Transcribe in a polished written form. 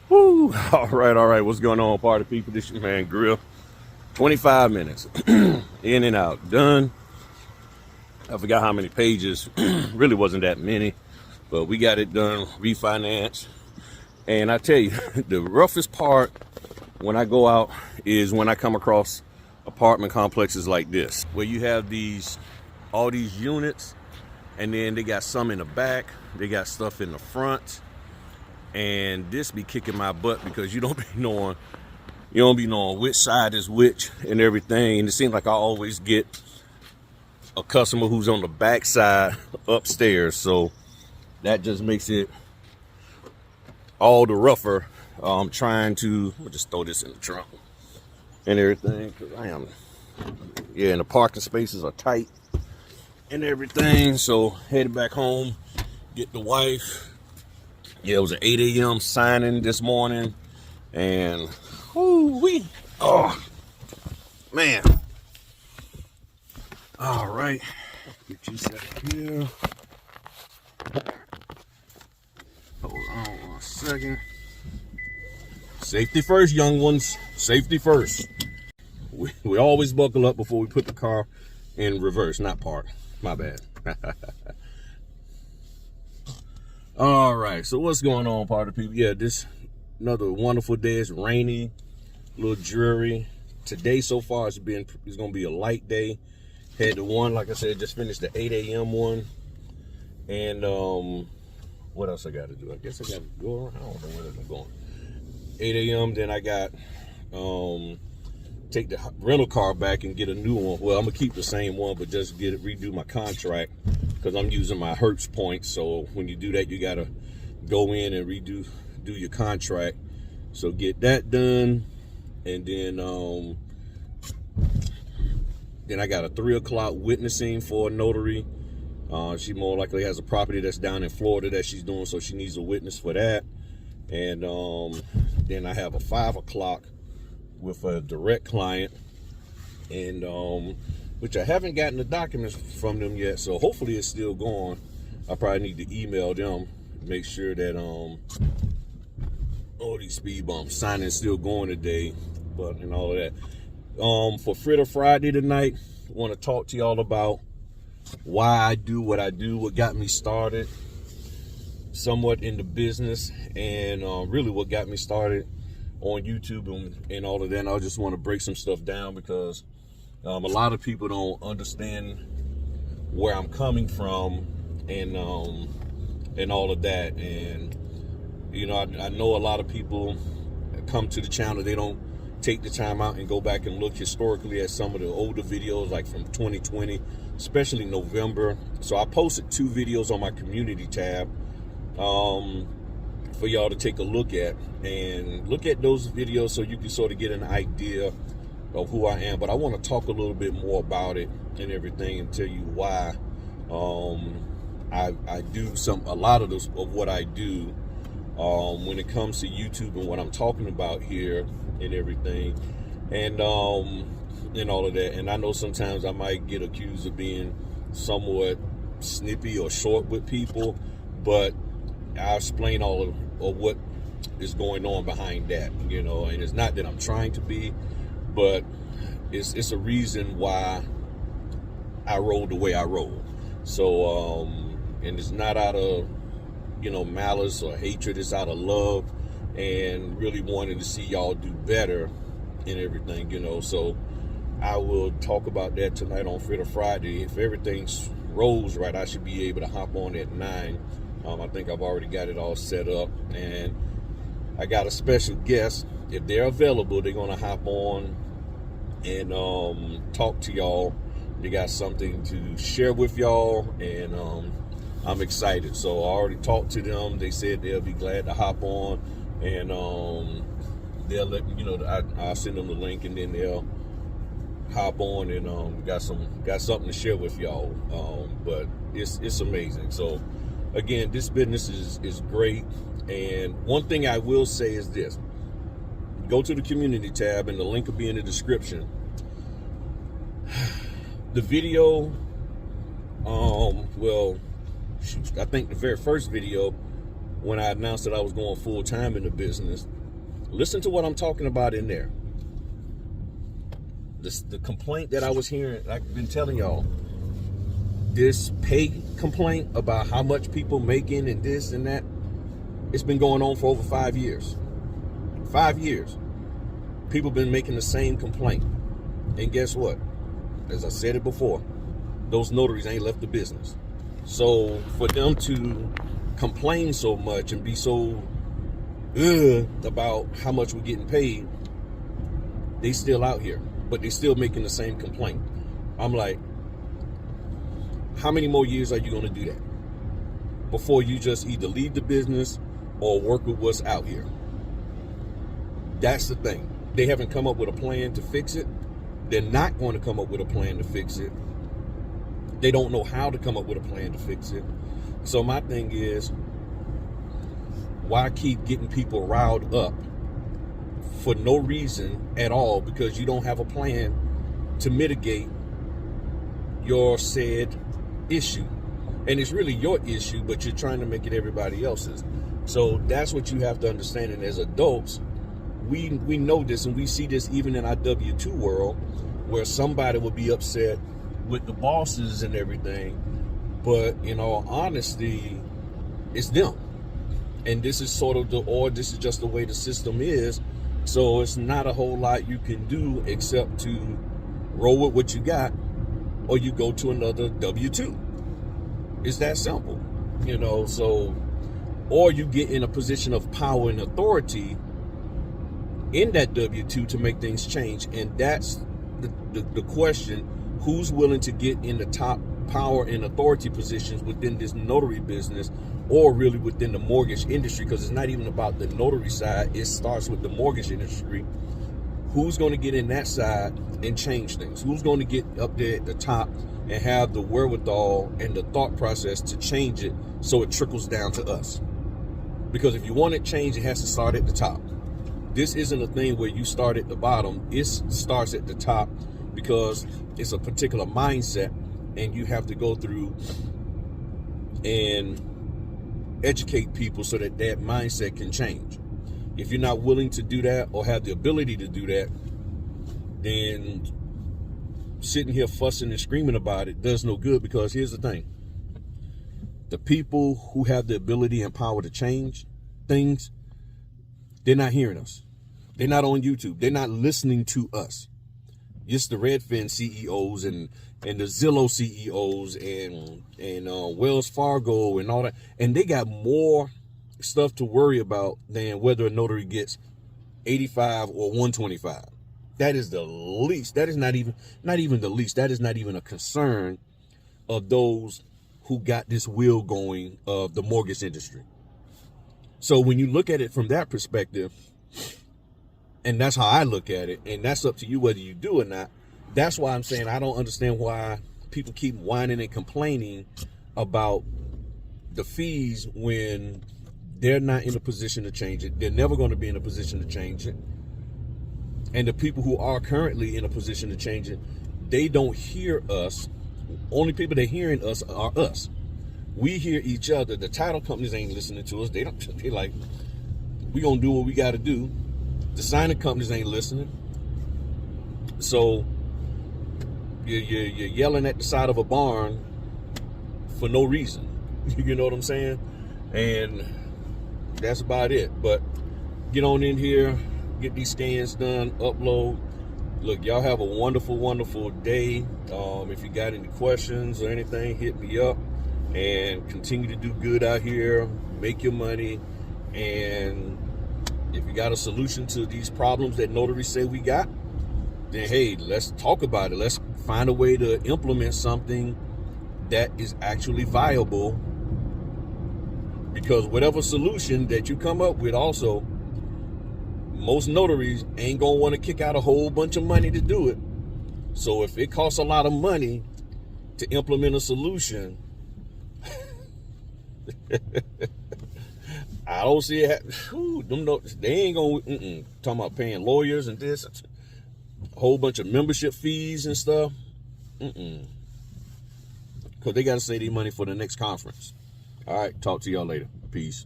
Woo! All right. What's going on, party people? This your man Grill. 25 minutes. In and out. Done. I forgot how many pages. Really wasn't that many. But we got it done. Refinance. And I tell you, the roughest part when I go out is when I come across apartment complexes like this, where you have all these units, and then they got some in the back, they got stuff in the front. And this be kicking my butt because you don't be knowing which side is which and everything. And it seems like I always get a customer who's on the back side upstairs, so that just makes it all the rougher. I'm trying to just throw this in the trunk and everything, because and the parking spaces are tight and everything. So headed back home, get the wife. Yeah, it was an 8 a.m. signing this morning, and oh man. All right, get you set here. Hold on 1 second. Safety first, young ones. Safety first. We always buckle up before we put the car in reverse, not park. My bad. All right, so what's going on, party people? Yeah, this another wonderful day. It's rainy, a little dreary. Today so far it's gonna be a light day. Had the one, like I said, just finished the 8 a.m. one. And what else I gotta do? I guess I gotta go around. I don't know where I'm going. 8 a.m. Then I got take the rental car back and get a new one. Well, I'm gonna keep the same one, but just redo my contract, because I'm using my Hertz points. So when you do that, you gotta go in and do your contract. So get that done, and then I got a 3 o'clock witnessing for a notary. She more likely has a property that's down in Florida that she's doing, so she needs a witness for that. And then I have a 5 o'clock with a direct client, and which I haven't gotten the documents from them yet, so hopefully it's still going. I probably need to email them, make sure that all these speed bumps signing still going today, and all of that. For Fritter Friday tonight, I want to talk to y'all about why I do what I do, what got me started somewhat in the business, and really what got me started on YouTube and all of that. And I just want to break some stuff down, because a lot of people don't understand where I'm coming from and all of that. And I know a lot of people come to the channel, they don't take the time out and go back and look historically at some of the older videos, like from 2020, especially November. So I posted 2 videos on my community tab for y'all to take a look at, and look at those videos so you can sort of get an idea of who I am. But I want to talk a little bit more about it and everything, and tell you why I do a lot of what I do when it comes to YouTube and what I'm talking about here and everything, and all of that. And I know sometimes I might get accused of being somewhat snippy or short with people, but I'll explain all of what is going on behind that, and it's not that I'm trying to be, but it's a reason why I roll the way I roll. So and it's not out of malice or hatred. It's out of love and really wanting to see y'all do better and everything. So I will talk about that tonight on Fritter Friday. If everything rolls right, I should be able to hop on at 9. I think I've already got it all set up, and I got a special guest. If they're available, they're gonna hop on and talk to y'all. They got something to share with y'all, and I'm excited. So I already talked to them. They said they'll be glad to hop on, and they'll let me, I'll send them the link, and then they'll hop on, and got something to share with y'all. But it's amazing. So again, this business is great. And one thing I will say is this: go to the community tab, and the link will be in the description. The video, I think the very first video when I announced that I was going full time in the business. Listen to what I'm talking about in there. The complaint that I was hearing, I've been telling y'all, this pay complaint about how much people making and this and that, it's been going on for over 5 years. 5 years. People been making the same complaint. And guess what? As I said it before, those notaries ain't left the business. So for them to complain so much and be so about how much we're getting paid, they still out here, but they still making the same complaint. I'm like, how many more years are you going to do that before you just either leave the business or work with what's out here? That's the thing. They haven't come up with a plan to fix it. They're not going to come up with a plan to fix it. They don't know how to come up with a plan to fix it. So my thing is, why keep getting people riled up for no reason at all, because you don't have a plan to mitigate your said issue? And it's really your issue, but you're trying to make it everybody else's. So that's what you have to understand. And as adults, we know this, and we see this even in our W-2 world, where somebody will be upset with the bosses and everything, but in all honesty, it's them. And this is sort of this is just the way the system is. So it's not a whole lot you can do except to roll with what you got, or you go to another W-2. It's that simple, so, or you get in a position of power and authority in that W-2 to make things change. And that's the question: who's willing to get in the top power and authority positions within this notary business, or really within the mortgage industry? Because it's not even about the notary side. It starts with the mortgage industry. Who's going to get in that side and change things? Who's going to get up there at the top and have the wherewithal and the thought process to change it so it trickles down to us? Because if you want it changed, it has to start at the top. This isn't a thing where you start at the bottom. It starts at the top, because it's a particular mindset, and you have to go through and educate people so that that mindset can change. If you're not willing to do that or have the ability to do that, then sitting here fussing and screaming about it does no good. Because here's the thing: the people who have the ability and power to change things, they're not hearing us. They're not on YouTube. They're not listening to us. It's the Redfin CEOs and the Zillow CEOs and Wells Fargo and all that. And they got more stuff to worry about than whether a notary gets 85 or 125. That is the least. That is not even the least. That is not even a concern of those who got this wheel going of the mortgage industry. So when you look at it from that perspective, and that's how I look at it, and that's up to you whether you do or not. That's why I'm saying I don't understand why people keep whining and complaining about the fees when they're not in a position to change it. They're never going to be in a position to change it. And the people who are currently in a position to change it, they don't hear us. Only people that are hearing us are us. We hear each other. The title companies ain't listening to us. They're like, we gonna do what we got to do. The signing companies ain't listening. So you're yelling at the side of a barn for no reason. You know what I'm saying? And that's about it. But get on in here, get these scans done, upload. Look, y'all have a wonderful, wonderful day. If you got any questions or anything, hit me up, and continue to do good out here. Make your money. And if you got a solution to these problems that notaries say we got, then hey, let's talk about it. Let's find a way to implement something that is actually viable. Because whatever solution that you come up with, also, most notaries ain't gonna want to kick out a whole bunch of money to do it. So if it costs a lot of money to implement a solution, I don't see it. They ain't gonna talking about paying lawyers and this, a whole bunch of membership fees and stuff. Because they got to save their money for the next conference. All right, talk to y'all later. Peace.